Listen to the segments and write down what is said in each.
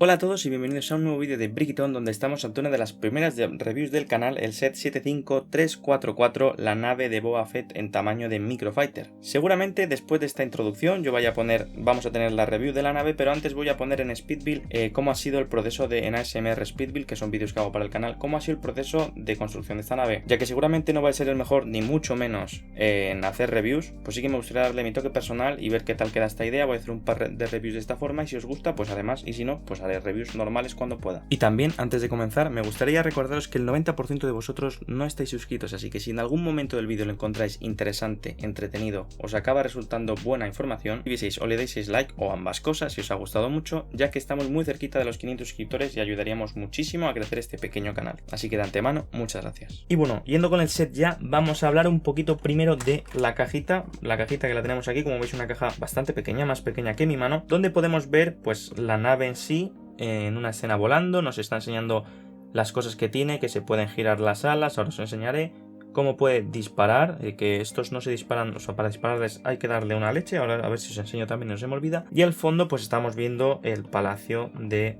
Hola a todos y bienvenidos a un nuevo vídeo de Brickton donde estamos ante una de las primeras reviews del canal, el set 75344, la nave de Boba Fett en tamaño de Microfighter. Seguramente después de esta introducción vamos a tener la review de la nave, pero antes voy a poner en Speedbuild cómo ha sido el proceso en ASMR Speedbuild, que son vídeos que hago para el canal, cómo ha sido el proceso de construcción de esta nave, ya que seguramente no va a ser el mejor ni mucho menos en hacer reviews, pues sí que me gustaría darle mi toque personal y ver qué tal queda esta idea. Voy a hacer un par de reviews de esta forma y si os gusta pues además, y si no pues haré reviews normales cuando pueda. Y también, antes de comenzar, me gustaría recordaros que el 90% de vosotros no estáis suscritos, así que si en algún momento del vídeo lo encontráis interesante, entretenido, os acaba resultando buena información, o le deis like o ambas cosas si os ha gustado mucho, ya que estamos muy cerquita de los 500 suscriptores y ayudaríamos muchísimo a crecer este pequeño canal. Así que de antemano, muchas gracias. Y bueno, yendo con el set ya, vamos a hablar un poquito primero de la cajita que la tenemos aquí. Como veis, una caja bastante pequeña, más pequeña que mi mano, donde podemos ver pues la nave en sí, en una escena volando. Nos está enseñando las cosas que tiene, que se pueden girar las alas, ahora os enseñaré cómo puede disparar, que estos no se disparan, o sea, para dispararles hay que darle una leche, ahora a ver si os enseño también, no se me olvida. Y al fondo pues estamos viendo el palacio de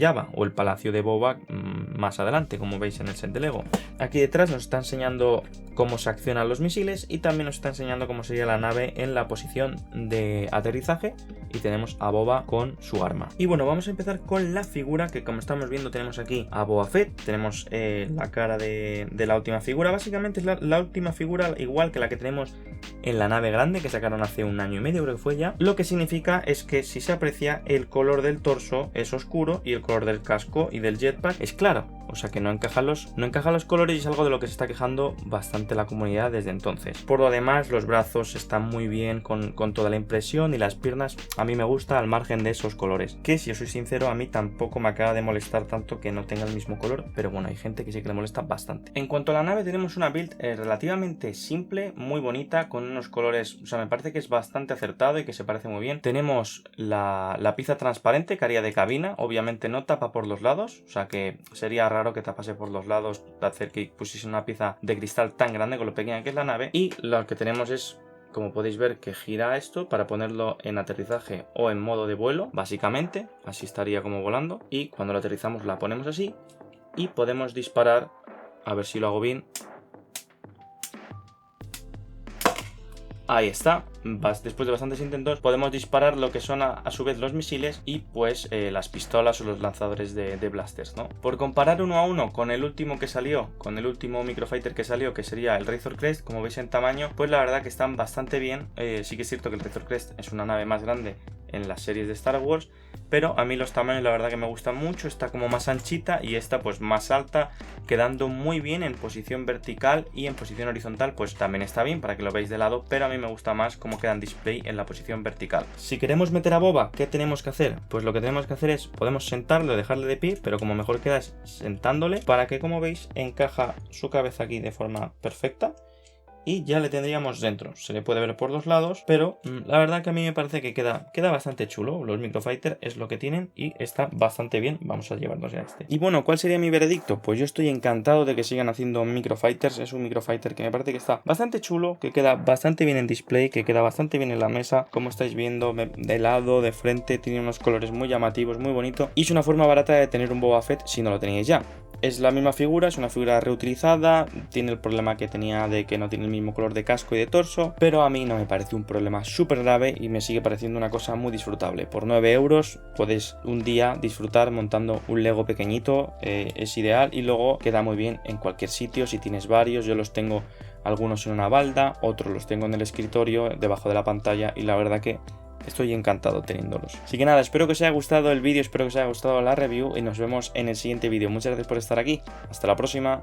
Jabba, o el palacio de Boba más adelante, como veis en el set de Lego. Aquí detrás nos está enseñando cómo se accionan los misiles y también nos está enseñando cómo sería la nave en la posición de aterrizaje, y tenemos a Boba con su arma. Y bueno, vamos a empezar con la figura, que como estamos viendo tenemos aquí a Boba Fett, tenemos la cara de la última figura. Básicamente es la última figura igual que la que tenemos en la nave grande, que sacaron hace 1 año y medio, creo que fue ya. Lo que significa es que, si se aprecia, el color del torso es oscuro y el color del casco y del jetpack es claro. O sea que no encajan los colores, y es algo de lo que se está quejando bastante la comunidad desde entonces. Por lo demás, los brazos están muy bien con toda la impresión, y las piernas a mí me gusta al margen de esos colores, que si os soy sincero a mí tampoco me acaba de molestar tanto que no tenga el mismo color, pero bueno, hay gente que sí que le molesta bastante. En cuanto a la nave, tenemos una build relativamente simple, muy bonita, con unos colores, o sea, me parece que es bastante acertado y que se parece muy bien. Tenemos la pieza transparente que haría de cabina, obviamente no tapa por los lados, o sea que sería raro que tapase por los lados, de hacer que pusiese una pieza de cristal tan grande con lo pequeña que es la nave. Y lo que tenemos es, como podéis ver, que gira esto para ponerlo en aterrizaje o en modo de vuelo, básicamente, así estaría como volando, y cuando lo aterrizamos la ponemos así y podemos disparar, a ver si lo hago bien. Ahí está. Después de bastantes intentos podemos disparar lo que son a su vez los misiles y pues las pistolas o los lanzadores de blasters, ¿no? Por comparar uno a uno con el último que salió, con el último Microfighter que salió, que sería el Razor Crest, como veis en tamaño, pues la verdad que están bastante bien. Sí que es cierto que el Razor Crest es una nave más grande en las series de Star Wars, pero a mí los tamaños la verdad que me gustan mucho. Está como más anchita y esta pues más alta, quedando muy bien en posición vertical, y en posición horizontal pues también está bien para que lo veáis de lado, pero a mí me gusta más cómo queda en display en la posición vertical. Si queremos meter a Boba, ¿qué tenemos que hacer? Pues lo que tenemos que hacer es, podemos sentarlo, dejarle de pie, pero como mejor queda es sentándole, para que, como veis, encaja su cabeza aquí de forma perfecta. Y ya le tendríamos dentro. Se le puede ver por los lados, pero la verdad que a mí me parece que queda bastante chulo. Los Microfighter es lo que tienen y está bastante bien. Vamos a llevarnos ya este. Y bueno, ¿cuál sería mi veredicto? Pues yo estoy encantado de que sigan haciendo Microfighters. Es un Microfighter que me parece que está bastante chulo, que queda bastante bien en display, que queda bastante bien en la mesa. Como estáis viendo, de lado, de frente, tiene unos colores muy llamativos, muy bonito. Y es una forma barata de tener un Boba Fett si no lo teníais ya. Es la misma figura, es una figura reutilizada, tiene el problema que tenía de que no tiene el mismo color de casco y de torso, pero a mí no me parece un problema súper grave y me sigue pareciendo una cosa muy disfrutable. Por 9 euros podéis un día disfrutar montando un Lego pequeñito, es ideal, y luego queda muy bien en cualquier sitio. Si tienes varios, yo los tengo algunos en una balda, otros los tengo en el escritorio, debajo de la pantalla, y la verdad que estoy encantado teniéndolos. Así que nada, espero que os haya gustado el vídeo, espero que os haya gustado la review y nos vemos en el siguiente vídeo. Muchas gracias por estar aquí. Hasta la próxima.